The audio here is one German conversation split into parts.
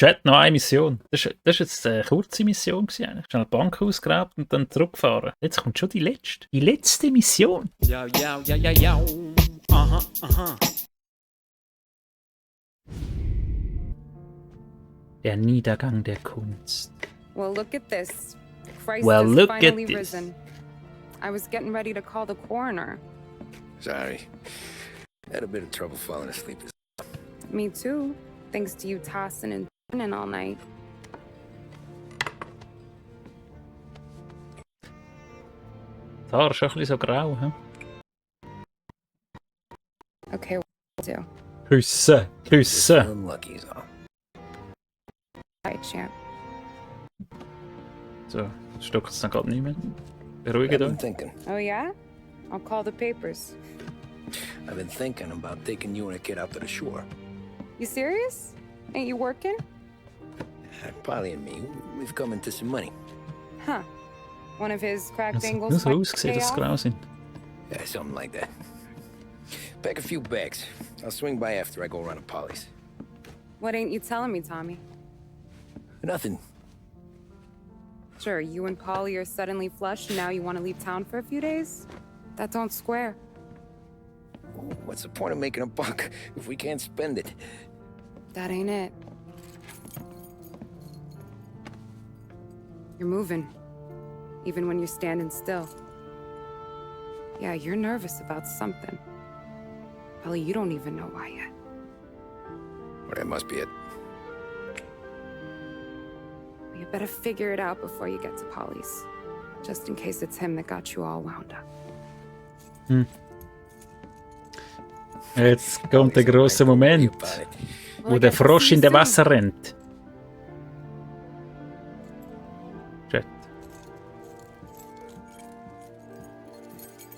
Chat, noch eine Mission. Das war jetzt eine kurze Mission. Schnell die Bank ausgeraubt und dann zurückgefahren. Jetzt kommt schon die letzte. Die letzte Mission. Ja. Aha. Der Niedergang der Kunst. Well, look at this. Christ Well, has look at finally this. risen. I was getting ready to call the coroner. Sorry. Had a bit of trouble falling asleep. Me too, thanks to you tossing and turning all night. Das Haar ist schon ein bisschen so grau. He? Okay, what do? Küssen. Unlucky is all. Right, champ. So, stockt es dann gerade nicht mehr. I've Beruhigt been euch. thinking. Oh yeah? I'll call the papers. I've been thinking about taking you and a kid out to the shore. You serious? Ain't you working? Polly and me, we've come into some money. Huh. One of his cracked Nur angles. so ausgesehen, dass sie grau sind. Yeah, something like that. Pack a few bags. I'll swing by after I go around to Polly's. What ain't you telling me, Tommy? Nothing. Sure, you and Polly are suddenly flush and now you want to leave town for a few days? That don't square. What's the point of making a buck if we can't spend it? That ain't it. You're moving, even when you're standing still. Yeah, you're nervous about something. Polly, you don't even know why yet. Well, that must be it. You better figure it out before you get to Polly's. Just in case it's him that got you all wound up. Jetzt kommt der grosse Moment, wo der Frosch in das Wasser rennt. Chat.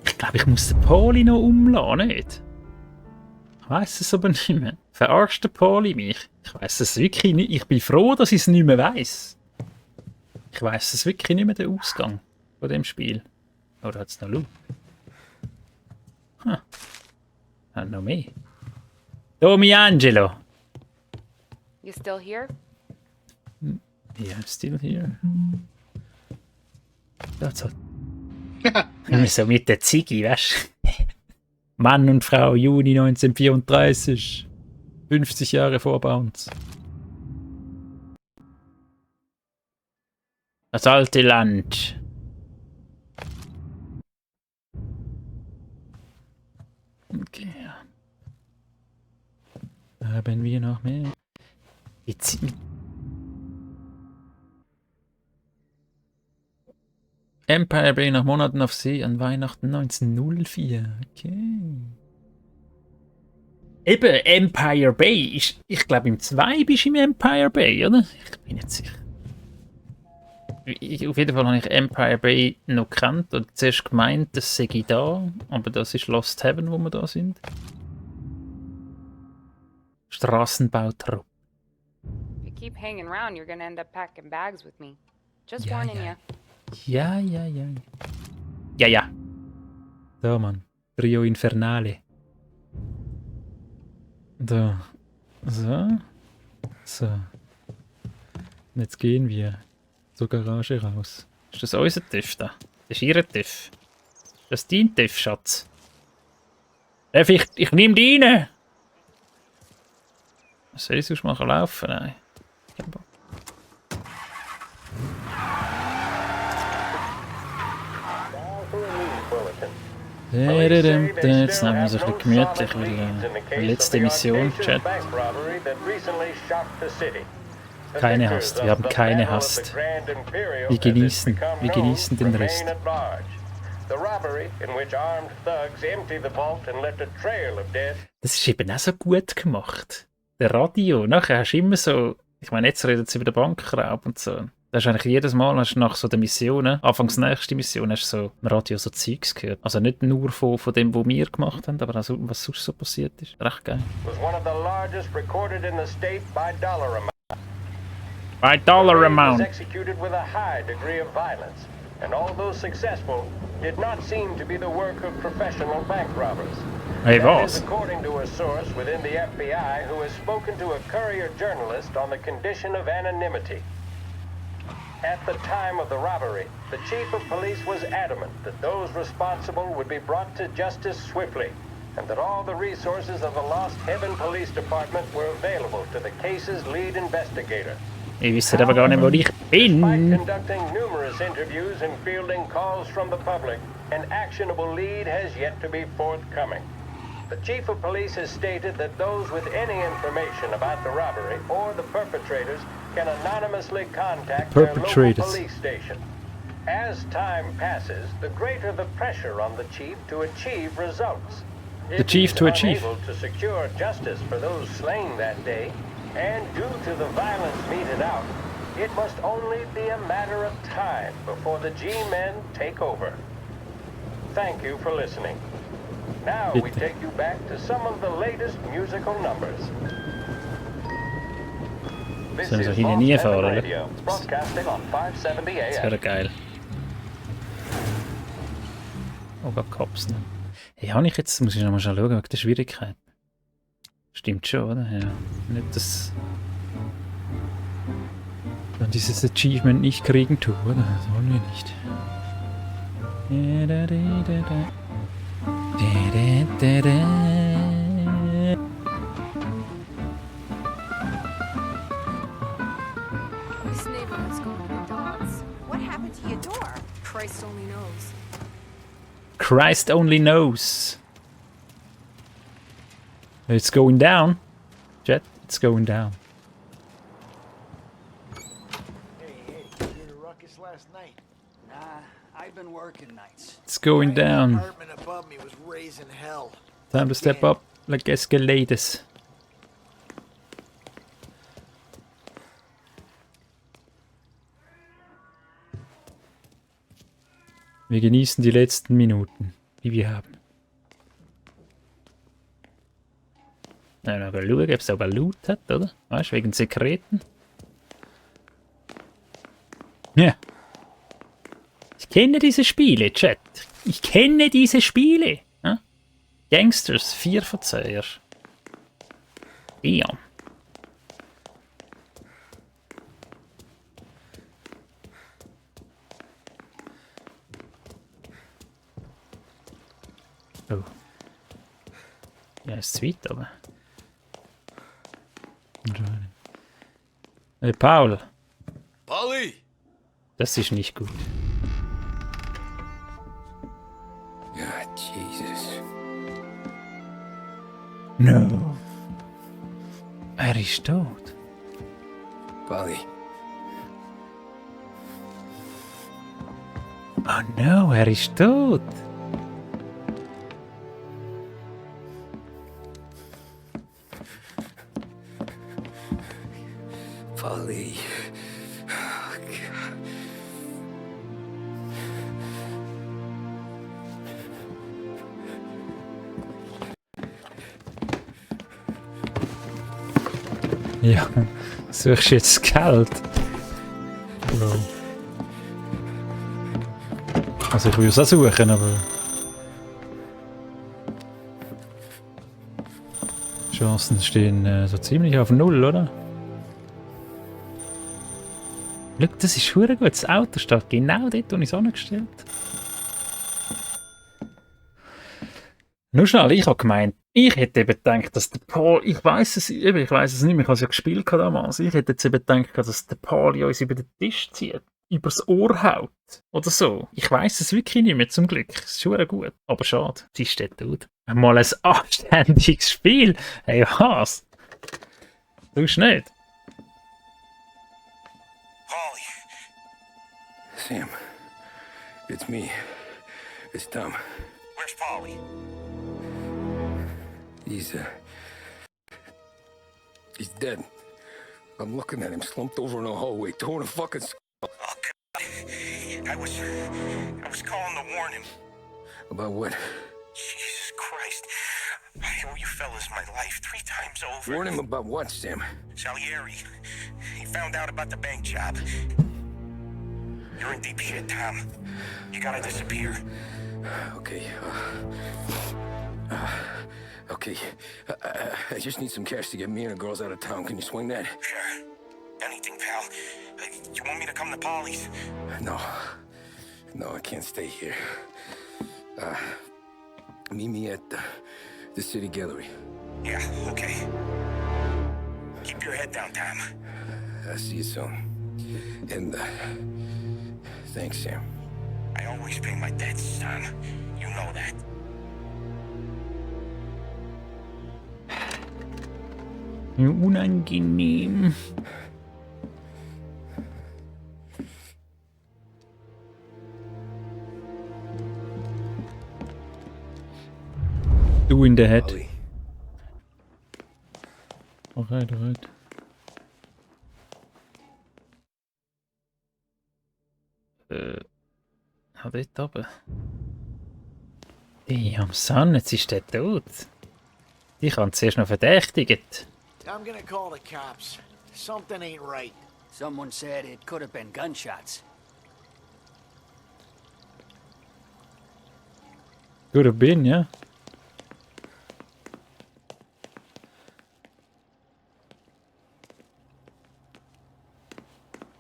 Ich glaube, ich muss den Poli noch umlassen, nicht? Ich weiss es aber nicht mehr. Verarscht der Poli mich? Ich weiss es wirklich nicht. Ich bin froh, dass ich es nicht mehr weiss. Ich weiss es wirklich nicht mehr, den Ausgang von dem Spiel. Oder hat es noch Loot? Hat noch mehr. Tommy Angelo. You still here? Yeah, I'm still here. Das hat. So mit der Ziggy, weißt du? Mann und Frau, Juni 1934. 50 Jahre vor Bounce. Das alte Land. Okay. Haben wir noch mehr? Jetzt. Empire Bay nach Monaten auf See an Weihnachten 1904. Okay. Eben, Empire Bay. Ich glaube, im 2 bist du im Empire Bay, oder? Ich bin nicht sicher. Auf jeden Fall habe ich Empire Bay noch gekannt und zuerst gemeint, das sei da, aber das ist Lost Heaven, wo wir da sind. Straßenbautrupp. If you keep hanging around, you're gonna end up packing bags with me. Just Ja, warning ja. you. Ja. Ja. Da, Mann. Trio Infernale. Da. So. Und jetzt gehen wir zur Garage raus. Ist das unser TÜV da? Das ist ihr TÜV. Das ist dein TÜV, Schatz. Darf ich nehme die rein. Was soll ich sonst machen? Laufen? Nein. Kein Bock. Jetzt nehmen wir uns ein bisschen gemütlich, weil letzte Mission, Chat. Keine Hast, wir haben keine Hast. Wir genießen den Rest. Das ist eben auch so gut gemacht. Der Radio, nachher hast du immer so, ich meine, jetzt redet sie über den Bankraub und so. Da hast du eigentlich jedes Mal hast du nach so den Missionen, anfangs nächste Mission, hast du so im Radio so Zeugs gehört. Also nicht nur von dem, was wir gemacht haben, aber auch so, was sonst so passiert ist. Recht geil. By dollar amount. Executed with a high degree of violence. and although successful, did not seem to be the work of professional bank robbers. Hey, That is was? according to a source within the FBI who has spoken to a Courier journalist on the condition of anonymity. At the time of the robbery, the chief of police was adamant that those responsible would be brought to justice swiftly, and that all the resources of the Lost Heaven Police Department were available to the case's lead investigator. Ich wisse aber gar nicht, wo ich Despite bin. conducting numerous interviews and fielding calls from the public, an actionable lead has yet to be forthcoming. The chief of police has stated that those with any information about the robbery or the perpetrators can anonymously contact their local Perpetrators. police station. As time passes, the greater the pressure on the chief to achieve results. The chief to achieve. Unable to secure justice for those slain that day, and due to the violence meted out, it must only be a matter of time before the G-men take over. Thank you for listening. Now we Bitte. take you back to some of the latest musical numbers. This Sollen wir so is hinten Lost Heaven reinfahren, oder? Radio, broadcasting on 570 Das AM. wäre geil. Oh, gar Cops. Ne? Hey, habe ich jetzt, muss ich noch mal schauen, wegen der Schwierigkeit. Stimmt schon, oder? Ja. Nicht, dass dann dieses Achievement nicht kriegen tue, oder? Das wollen wir nicht. This neighborhood's going to the dogs. What happened to your door? Christ only knows. Christ only knows. It's going down. Jet, it's going down. Hey, you hear the ruckus last night? Nah, I've been working nights. It's going The down. apartment above me was raising hell. Time to step up like escalators. Wir genießen die letzten Minuten, die wir haben. Na, noch schauen, ob es aber Loot hat, oder? Weißt du, wegen Sekreten. Ja. Ich kenne diese Spiele, Chat. Ich kenne diese Spiele. Ja? Gangsters, 4 von 10. Ja. Oh. Ja, ist zu weit, aber. Hey, Paul. Polly! Das ist nicht gut. Ah, Jesus. No. Er ist tot. Polly. Oh no, er ist tot. Polly. Oh, God. Ja, suchst du jetzt Geld? Bro. Also ich will es auch suchen, aber... Die Chancen stehen so ziemlich auf Null, oder? Schau, das ist verdammt gut. Das Auto steht genau dort, wo ich es angestellt habe. Nur schnell, ich habe gemeint, ich hätte eben gedacht, dass der Paul, ich weiß es nicht mehr, ich habe es ja gespielt damals, ich hätte jetzt eben gedacht, dass der Paul uns über den Tisch zieht, übers Ohr haut oder so. Ich weiß es wirklich nicht mehr, zum Glück. Es ist schon gut, aber schade, sie steht tot. Mal ein anständiges Spiel. Hey, was? Tust du nicht? Polly. Sam. It's me. It's Tom. Where's Polly? He's dead. I'm looking at him slumped over in the hallway, torn a fucking skull. Oh, God. I was calling to warn him. About what? Jesus Christ. I owe you fellas my life 3 times over. Warn him about what, Sam? Salieri. He found out about the bank job. You're in deep shit, Tom. You gotta disappear. Okay. Okay. I just need some cash to get me and the girls out of town. Can you swing that? Sure. Anything, pal. You want me to come to Polly's? No. No, I can't stay here. Meet me at the city gallery. Yeah, okay. Keep your head down, Tom. I'll see you soon. And, thanks, Sam. I always pay my debts, son. You know that. Unangenehm. Du in der Head. Polly. Alright. Dort oben. Damn, Son, jetzt ist der tot. Ich habe zuerst noch verdächtigt. I'm gonna call the cops. Something ain't right. Someone said it could have been gunshots. Could have been, ja.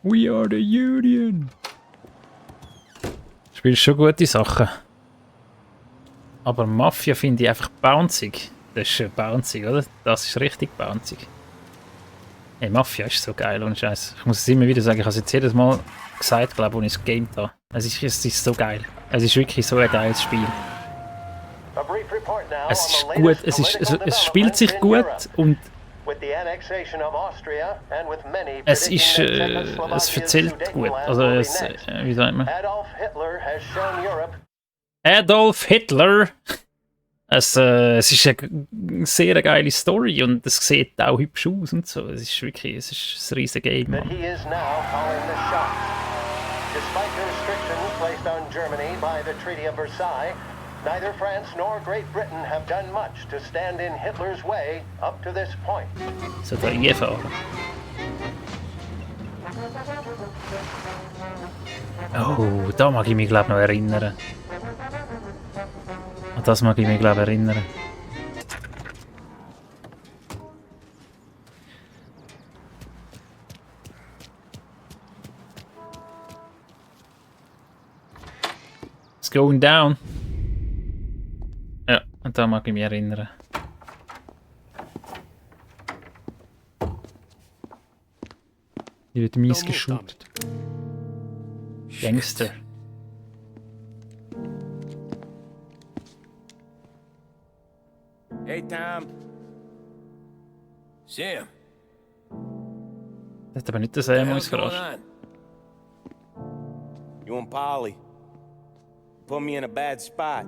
We are the Union. Spielst schon gute Sachen. Aber Mafia finde ich einfach bouncig. Das ist bouncig, oder? Das ist richtig bouncig. Hey, Mafia ist so geil, ohne Scheiß. Ich muss es immer wieder sagen, ich habe es jetzt jedes Mal gesagt, glaube ich, als ich es gegamed habe. Es ist so geil. Es ist wirklich so ein geiles Spiel. A brief report now Es on ist the gut, latest political es spielt sich gut developments in und With the annexation of Austria and with many es ist, predicting that es Czechoslovakia's erzählt gut. Sudetenland Also will be es, next. wie sagt man? Adolf Hitler has shown Europe Adolf Hitler. Es ist eine sehr geile Story und es sieht auch hübsch aus und so. Es ist wirklich, es ist ein riesiges Game. that Mann. he is now calling the shots. Despite the restrictions placed on Germany by the Treaty of Versailles, neither France nor Great Britain have done much to stand in Hitler's way up to this point. So da reinfahren. Oh, da mag ich mich glaube noch erinnern. An das mag ich mich glaube erinnern. It's going down. Ja, an da mag ich mich erinnern. Hier wird mies geshootet. Gangster. Hey, Tom. Sam. Das hat aber nicht das Sam uns verarscht. You and Polly put me in a bad spot.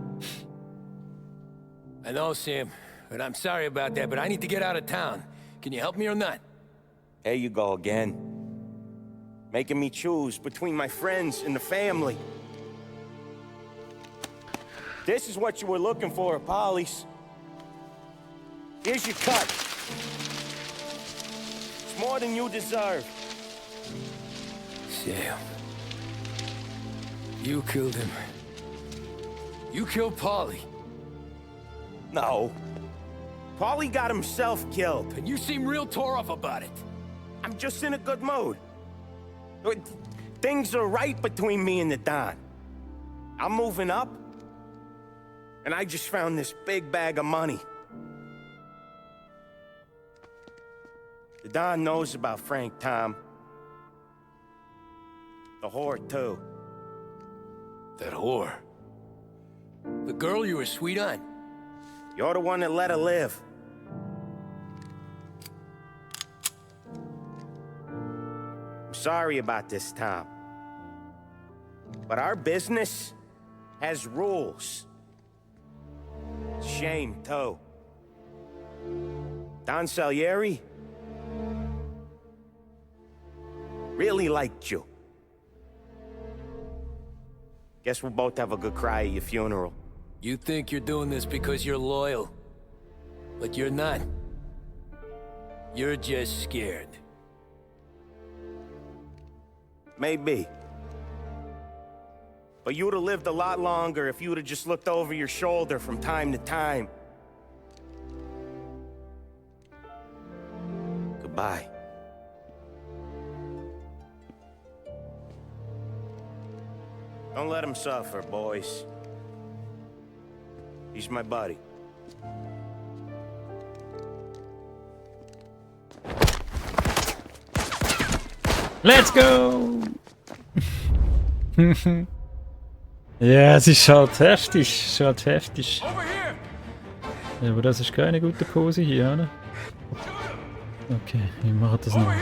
I know, Sam, but I'm sorry about that, but I need to get out of town. Can you help me or not? There you go again. Making me choose between my friends and the family. This is what you were looking for, Polly's. Here's your cut. It's more than you deserve. Sam. You killed him. You killed Polly. No. Polly got himself killed. And you seem real tore up about it. I'm just in a good mood. Things are right between me and the Don. I'm moving up, and I just found this big bag of money. The Don knows about Frank, Tom. The whore, too. That whore. The girl you were sweet on. You're the one that let her live. I'm sorry about this, Tom. But our business has rules. Shame, too. Don Salieri really liked you. Guess we'll both have a good cry at your funeral. You think you're doing this because you're loyal. But you're not. You're just scared. Maybe. But you'd have lived a lot longer if you'd have just looked over your shoulder from time to time. Goodbye. Don't let him suffer, boys. He's my buddy. Let's go! Ja, es ist halt heftig. Es ist halt heftig. Ja, aber das ist keine gute Pose hier, oder? Okay, wir machen das noch.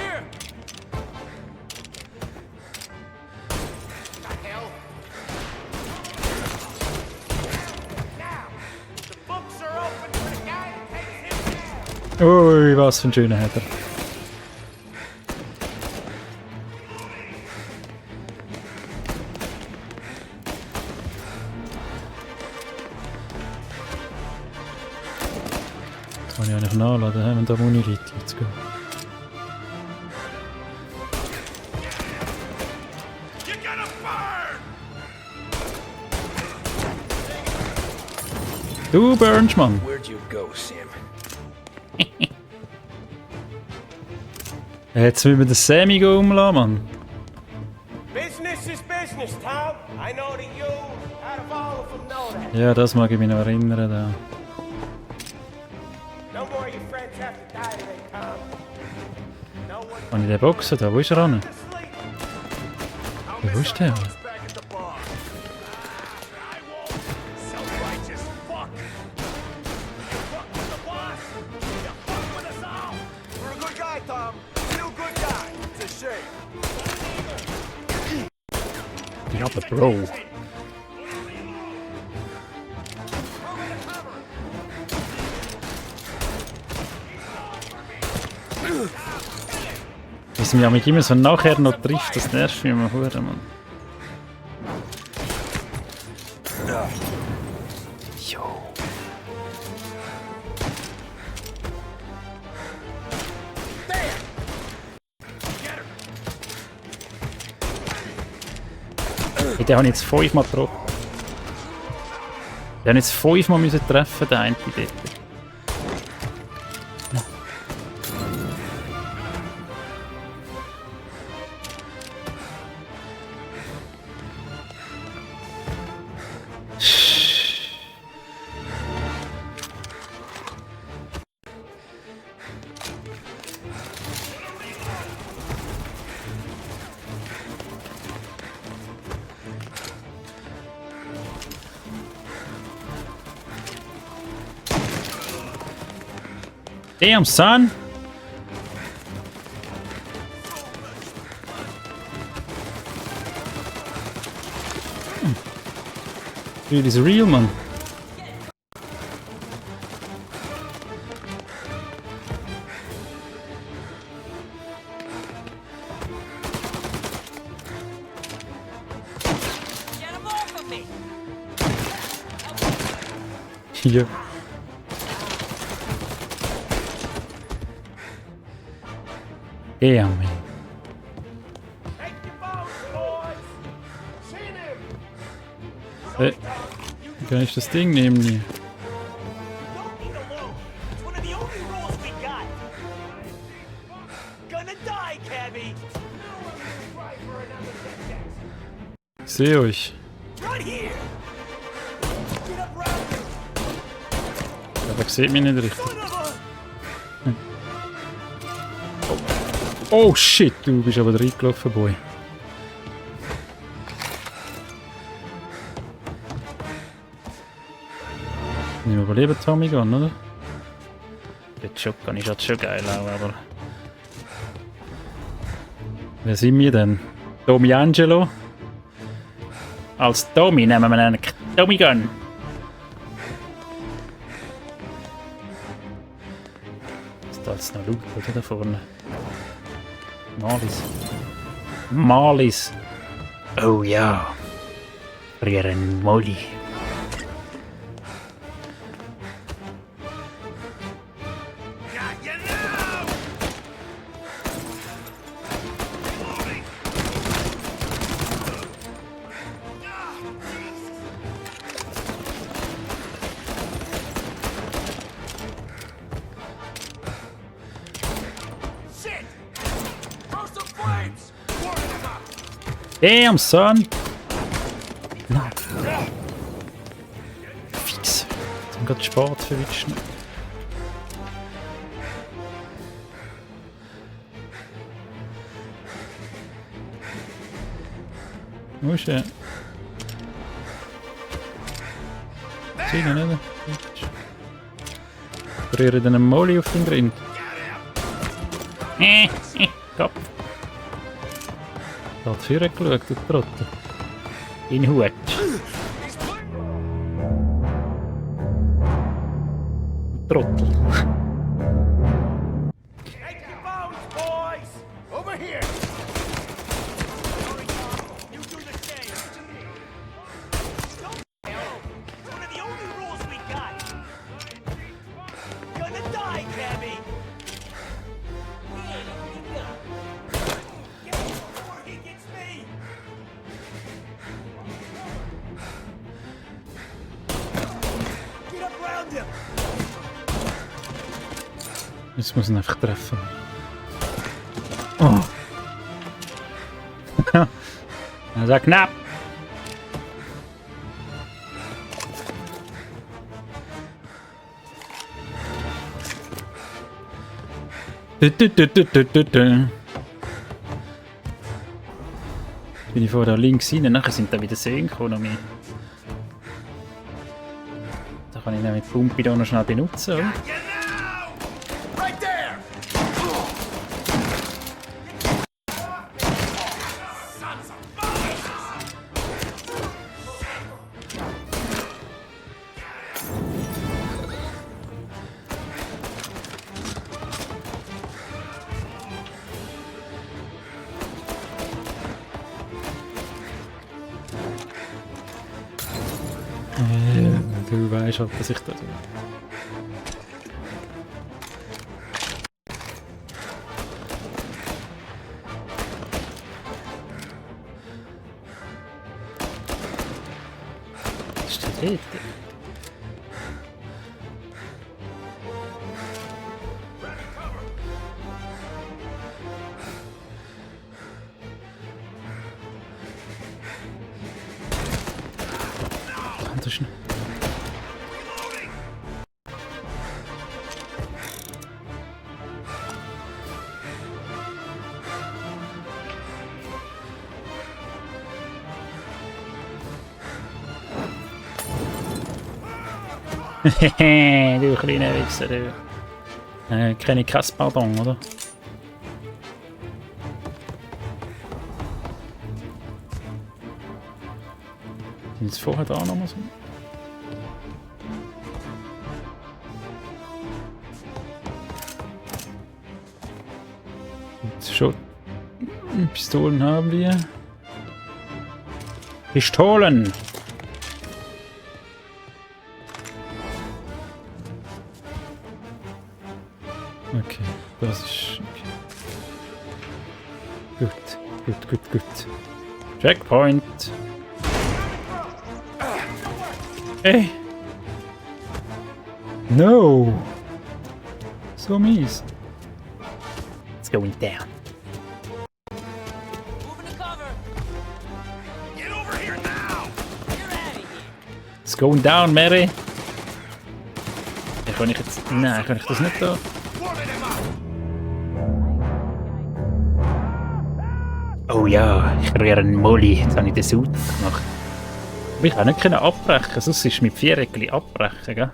Ui, was für ein schöner Header. Kann ich eigentlich nachladen, wenn da Muni liegt. Let's go. Du burnst, Mann! Where'd you go, Sam? Jetzt müssen wir den Sammy umlassen, Mann. Business is business, Tom. I know that you, out of all of them, know that. Ja, das mag ich mich noch erinnern. Da. No more of your friends have to die today, Tom. No one Kann ich den boxen da? Wo ist er ran? to sleep. Ja, wo ist der? Back at the bar. I won't. Self-righteous fuck. You fuck with the boss. You fuck with us all. You're a good guy, Tom. You're a good guy. It's a shame. Ja, aber Bro. Dass mich mich immer so nachher noch trifft, das nervt mich immer verdammt, Mann. Jo. Hey, den habe ich jetzt 5-mal getroffen. Den habe ich jetzt 5-mal müssen treffen, den einen dort. Damn, son! Dude, is real, man. Hier. Damn, man. Take your boats, boys. Seen him. Kann ich das Ding nehmen? Nee. Don't need a loan. It's one of the only rules we got. Gonna die, Cabby. Ich sehe euch. Right here. Get up round here. Aber ich sehe mich nicht richtig. Son of a... Oh shit, du bist aber reingelaufen, Boy. Nicht überleben, Tommy Gun, oder? Der Shotgun ist halt schon geil auch, aber... Wer sind wir denn? Tommy Angelo? Als Tommy nehmen wir einen Tommy Gun. Ist da jetzt noch Luke, oder da vorne? Malis. Malis. Oh ja. Frieren Molly. Damn, son! Nein. Fix. Jetzt haben wir gerade Sport verwischt. Wo ist er? Sieh ihn nicht. Rühre dann einen Molly auf den Grind. Kopf. Da hat vorher geschaut, der Trottel. In Hut. Trottel. Take your bones, boys! Over here! You do the same. Don't It's one of the only rules we got. You're gonna die, Cabby! Get him before he gets me! Get up around him! Jetzt muss ich ihn einfach treffen. Oh! Also knapp! Bin ich vorher links rein, nachher sind da wieder Seen gekommen. Da kann ich nämlich die Pumpe hier noch schnell benutzen. Oder? Right there! Du weißt halt, dass ich da... Was ist denn dort? Das ist nicht... Hehe, du kleiner Wichser, du. Keine Kasspardon, oder? Sind jetzt vorher da nochmal so? Jetzt schon. Pistolen haben wir. Pistolen! Okay, das ist... Okay. Gut. Checkpoint! Ey! No! So mies. It's going down. Moving to cover. Get over here now! You're out of here. It's going down, Mary! Kann ich jetzt... Nein, kann ich das nicht da... Warming him up! Oh ja, ich rühre einen Molly. Jetzt habe ich den Suit gemacht. Aber ich kann nicht abbrechen, sonst ist mit Viereckli abbrechen, gell?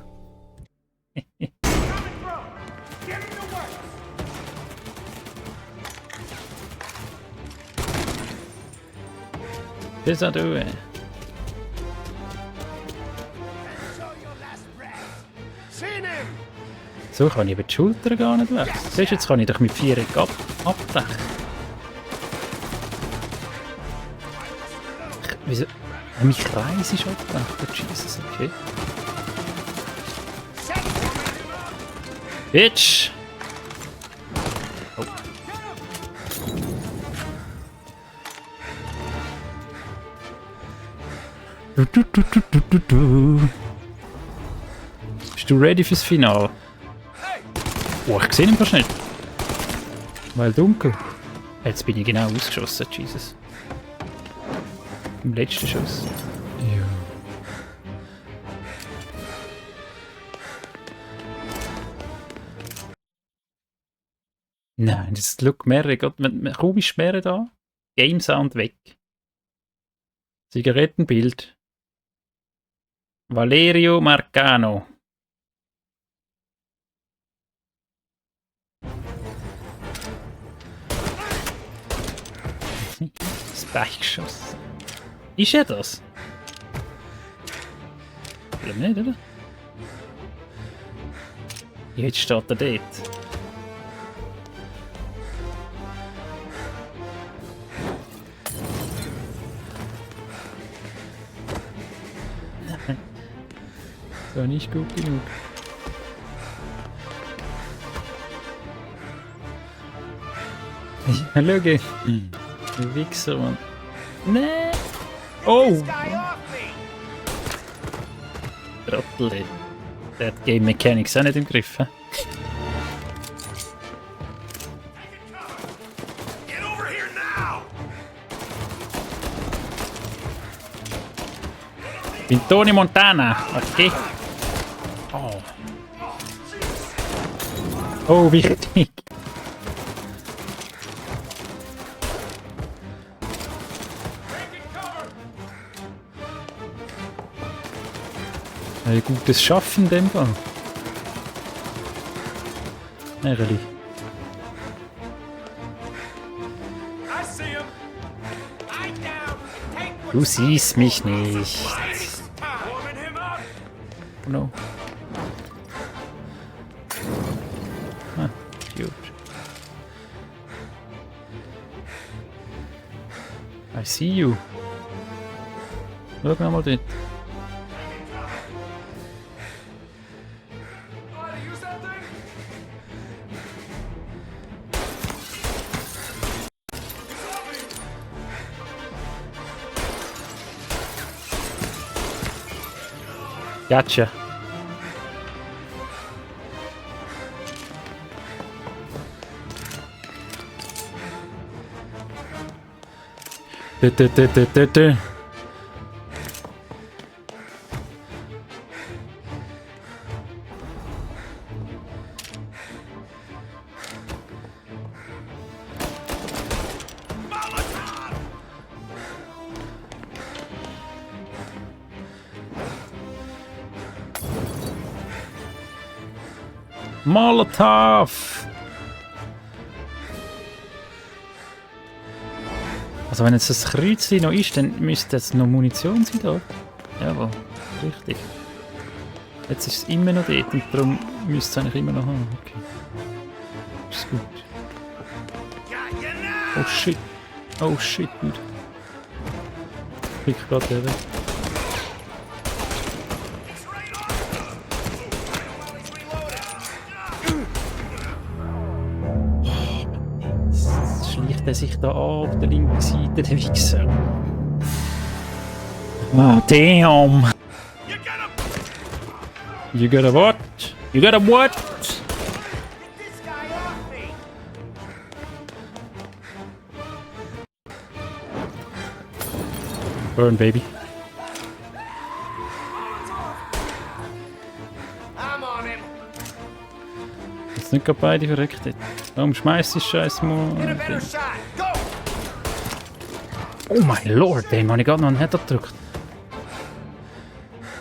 Das auch du. Show your last breath! Seen him! So kann ich über die Schulter gar nicht weg. Siehst du, jetzt kann ich doch mit Viereck abbrechen. Wieso? Mein Kreis ist abbrechen. Oh, Jesus, okay. Bitch! Oh. Bist du ready fürs Finale? Oh, ich sehe ihn fast nicht. Weil dunkel. Jetzt bin ich genau ausgeschossen, Jesus. Im letzten Schuss. Ja. Nein, das schaut mehrere. Kaum ist mehrere da. Game Sound weg. Zigarettenbild. Valerio Marcano. Das Beichschoss. Ist er das? Ich glaube nicht, oder? Jetzt steht er dort. So nicht gut genug. Ja, schau. Du Wichser, Mann. Nee! Oh! Trottel. Der hat Game Mechanics auch nicht im Griff. Bin Tony Montana, okay. Oh. Oh, wichtig. Ein gutes Schaffen in dem Fall. Ehrlich. Du siehst mich nicht. Oh no. Ah, gut. I see you. Schau mal dort. Gotcha. Molotov! Also wenn jetzt das Kreuzchen noch ist, dann müsste jetzt noch Munition sein da. Jawohl, richtig. Jetzt ist es immer noch dort und darum müsste es eigentlich immer noch haben. Okay. Ist gut. Oh shit. Oh shit, gut. Ich gerade der weg. Er sich da an auf der linken Seite, der Wichser. Oh, damn! You got a what? You got a what? Burn, baby. Jetzt nicht gerade beide verreckt. Warum schmeißt du scheiß mal? Oh mein Lord, dem habe ich gerade noch einen Header gedrückt.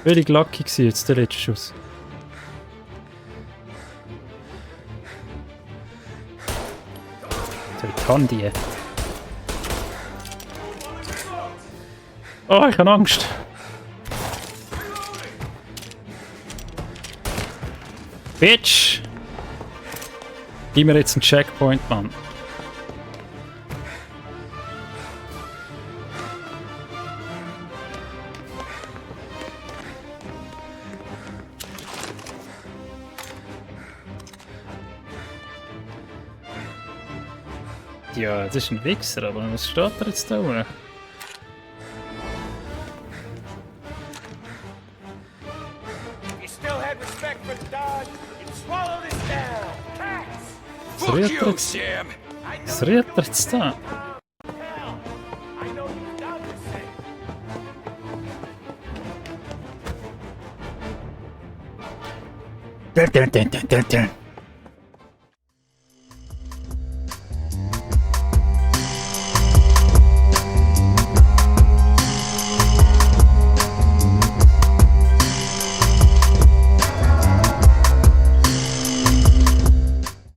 Völlig lucky war jetzt der letzte Schuss. So, ich kann die. Oh, ich habe Angst. Bitch! Gib mir jetzt einen Checkpoint, Mann. Ja, das ist ein Wichser, aber was steht da jetzt da oben? Was rührt er jetzt da? Dun, dun, dun, dun, dun, dun.